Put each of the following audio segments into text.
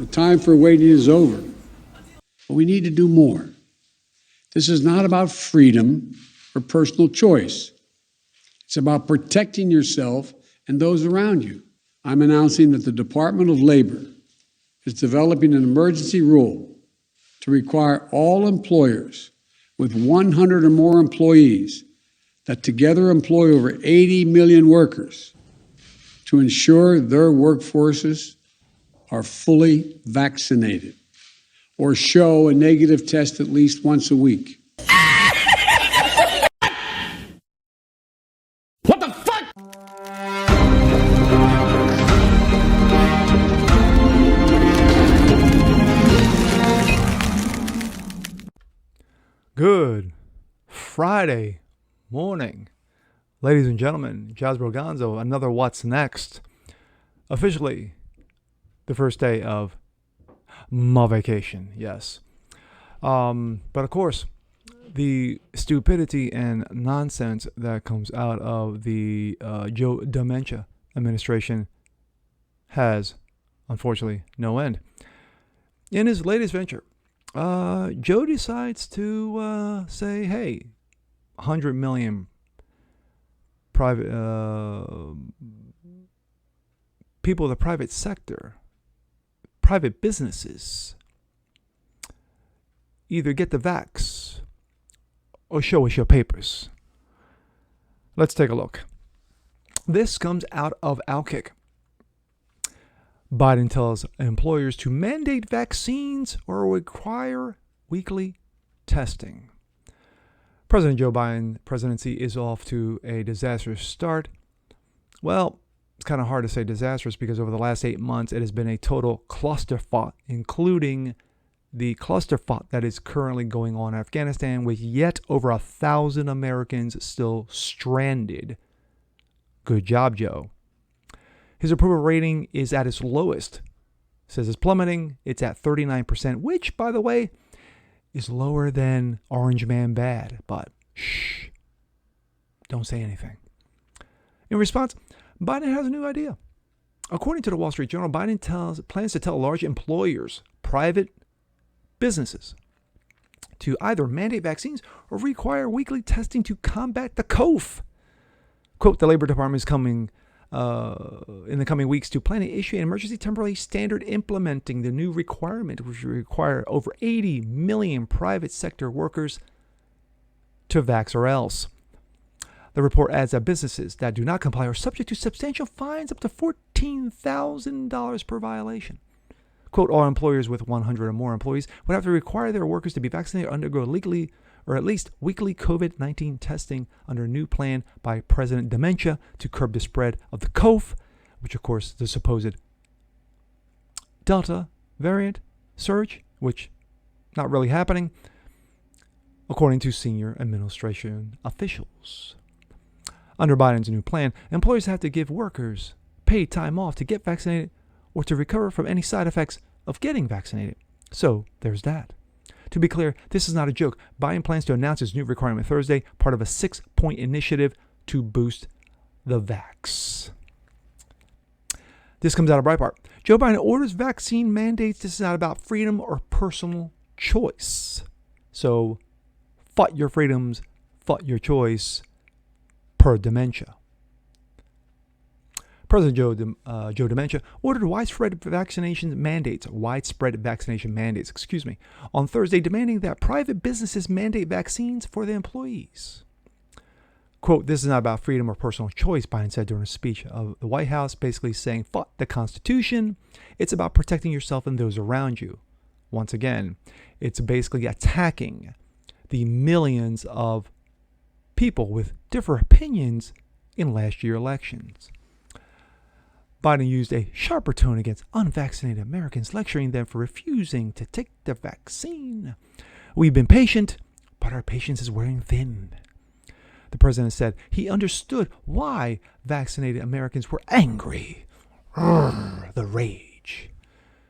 The time for waiting is over. But we need to do more. This is not about freedom or personal choice. It's about protecting yourself and those around you. I'm announcing that the Department of Labor is developing an emergency rule to require all employers with 100 or more employees that together employ over 80 million workers to ensure their workforces are fully vaccinated or show a negative test at least once a week. What the fuck? Good Friday morning, ladies and gentlemen. Jazz Broganzo, another What's Next. Officially, the first day of my vacation, yes. But of course, the stupidity and nonsense that comes out of the Joe Dementia administration has, unfortunately, no end. In his latest venture, Joe decides to say, hey, 100 million private people of the private sector, private businesses, either get the vax or show us your papers. Let's take a look. This comes out of Outkick. Biden tells employers to mandate vaccines or require weekly testing. President Joe Biden's presidency is off to a disastrous start. Well, it's kind of hard to say disastrous because over the last 8 months, it has been a total clusterfuck, including the clusterfuck that is currently going on in Afghanistan with yet over 1,000 Americans still stranded. Good job, Joe. His approval rating is at its lowest. Says it's plummeting. It's at 39%, which, by the way, is lower than Orange Man Bad. But shh, don't say anything. In response, Biden has a new idea. According to the Wall Street Journal, Biden plans to tell large employers, private businesses, to either mandate vaccines or require weekly testing to combat the COVID. Quote, the Labor Department is coming in the coming weeks to plan to issue an emergency temporary standard implementing the new requirement, which will require over 80 million private sector workers to vax or else. The report adds that businesses that do not comply are subject to substantial fines up to $14,000 per violation. Quote, all employers with 100 or more employees would have to require their workers to be vaccinated or undergo legally or at least weekly COVID-19 testing under a new plan by President Dementia to curb the spread of the COVID, which of course the supposed Delta variant surge, which not really happening, according to senior administration officials. Under Biden's new plan, employers have to give workers paid time off to get vaccinated or to recover from any side effects of getting vaccinated. So there's that. To be clear, this is not a joke. Biden plans to announce his new requirement Thursday, part of a 6-point initiative to boost the vax. This comes out of Breitbart. Joe Biden orders vaccine mandates. This is not about freedom or personal choice. So, fight your freedoms, fight your choice, per Dementia. President Joe Dementia ordered widespread vaccination mandates on Thursday, demanding that private businesses mandate vaccines for their employees. Quote, this is not about freedom or personal choice, Biden said during a speech of the White House, basically saying, fuck the Constitution. It's about protecting yourself and those around you. Once again, it's basically attacking the millions of people with different opinions in last year's elections. Biden used a sharper tone against unvaccinated Americans, lecturing them for refusing to take the vaccine. We've been patient, but our patience is wearing thin. The president said he understood why vaccinated Americans were angry. The rage.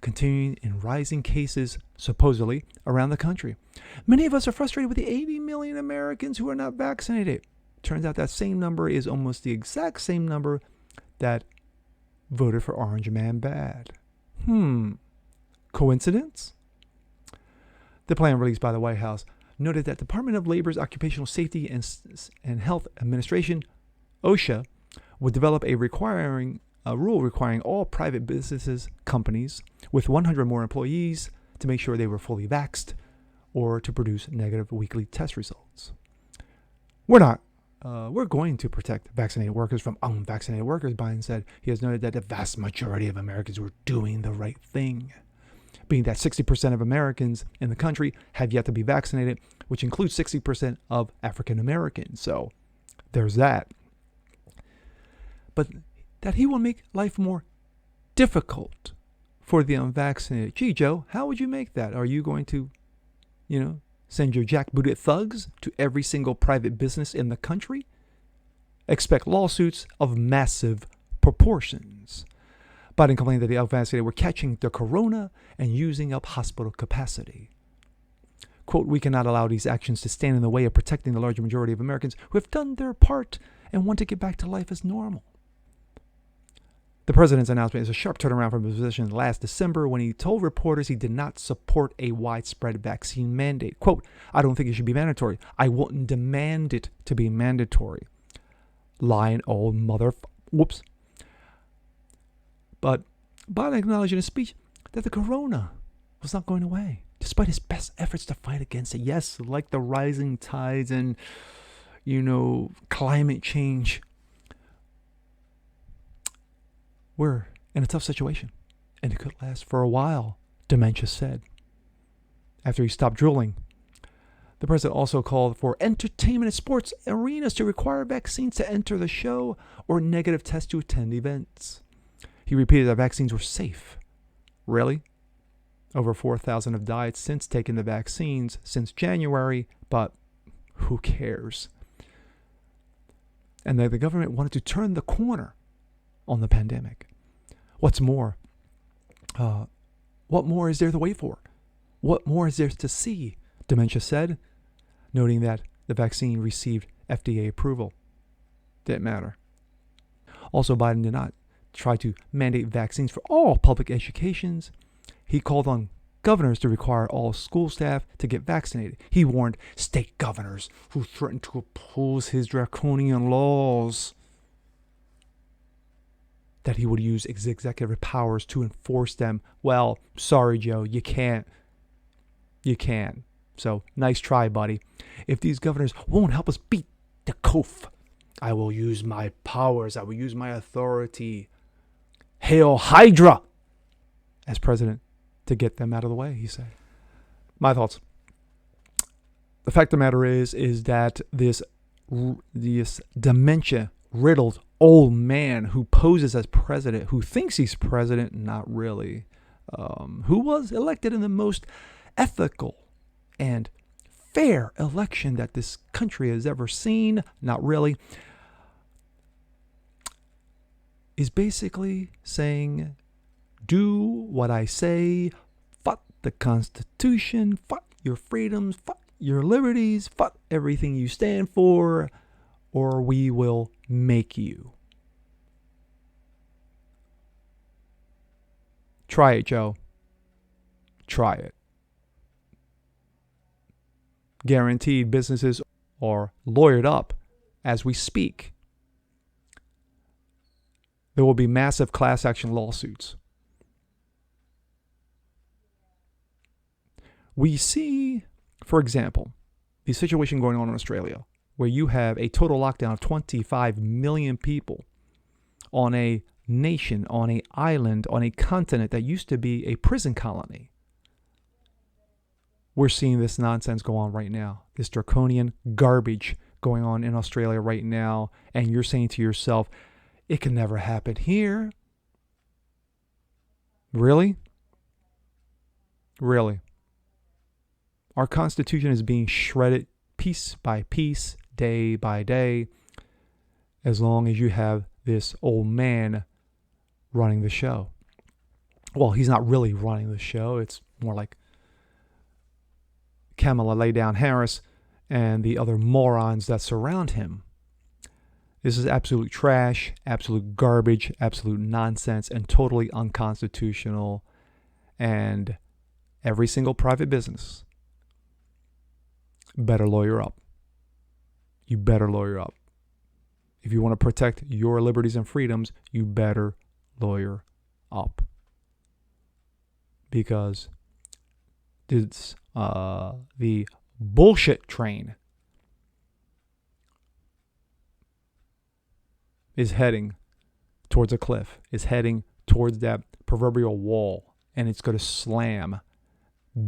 Continuing in rising cases, supposedly, around the country. Many of us are frustrated with the 80 million Americans who are not vaccinated. Turns out that same number is almost the exact same number that voted for Orange Man Bad. Coincidence? The plan released by the White House noted that Department of Labor's Occupational Safety and Health Administration, OSHA, would develop a rule requiring all private businesses, companies with 100 more employees to make sure they were fully vaxxed or to produce negative weekly test results. We're going to protect vaccinated workers from unvaccinated workers, Biden said. He has noted that the vast majority of Americans were doing the right thing, being that 60% of Americans in the country have yet to be vaccinated, which includes 60% of African Americans. So there's that. But that he will make life more difficult for the unvaccinated. Gee, Joe, how would you make that? Are you going to, send your jackbooted thugs to every single private business in the country? Expect lawsuits of massive proportions. Biden complained that the unvaccinated were catching the corona and using up hospital capacity. Quote, we cannot allow these actions to stand in the way of protecting the larger majority of Americans who have done their part and want to get back to life as normal. The president's announcement is a sharp turnaround from his position last December when he told reporters he did not support a widespread vaccine mandate. Quote, I don't think it should be mandatory. I wouldn't demand it to be mandatory. Lying old whoops. But Biden acknowledged in his speech that the corona was not going away, despite his best efforts to fight against it. Yes, like the rising tides and, climate change. We're in a tough situation, and it could last for a while, Dementia said. After he stopped drooling, the president also called for entertainment and sports arenas to require vaccines to enter the show or negative tests to attend events. He repeated that vaccines were safe. Really? Over 4,000 have died since taking the vaccines since January, but who cares? And that the government wanted to turn the corner on the pandemic. What's more? What more is there to wait for? What more is there to see? Dementia said, noting that the vaccine received FDA approval. Didn't matter. Also, Biden did not try to mandate vaccines for all public educations. He called on governors to require all school staff to get vaccinated. He warned state governors who threatened to oppose his draconian laws that he would use his executive powers to enforce them. Well, sorry, Joe, you can't. You can't. So, nice try, buddy. If these governors won't help us beat the COF, I will use my powers. I will use my authority. Hail Hydra! As president, to get them out of the way, he said. My thoughts. The fact of the matter is that this dementia-riddled old man who poses as president, who thinks he's president, not really, who was elected in the most ethical and fair election that this country has ever seen, not really, is basically saying, do what I say, fuck the Constitution, fuck your freedoms, fuck your liberties, fuck everything you stand for, or we will make you. Try it, Joe. Try it. Guaranteed businesses are lawyered up as we speak. There will be massive class action lawsuits. We see, for example, the situation going on in Australia, where you have a total lockdown of 25 million people on a nation, on an island, on a continent that used to be a prison colony. We're seeing this nonsense go on right now, this draconian garbage going on in Australia right now, and you're saying to yourself, it can never happen here. Really? Really? Our Constitution is being shredded piece by piece, day by day, as long as you have this old man running the show. Well, he's not really running the show. It's more like Kamala Laydown Harris and the other morons that surround him. This is absolute trash, absolute garbage, absolute nonsense, and totally unconstitutional. And every single private business better lawyer up. You better lawyer up. If you want to protect your liberties and freedoms, you better lawyer up. Because it's the bullshit train is heading towards a cliff, is heading towards that proverbial wall, and it's going to slam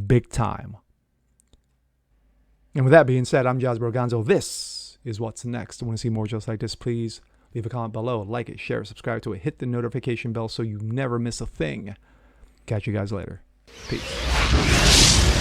big time. And with that being said, I'm Jazz Broganzo. This is What's Next. Want to see more just like this? Please leave a comment below, like it, share, subscribe to it, hit the notification bell so you never miss a thing. Catch you guys later. Peace.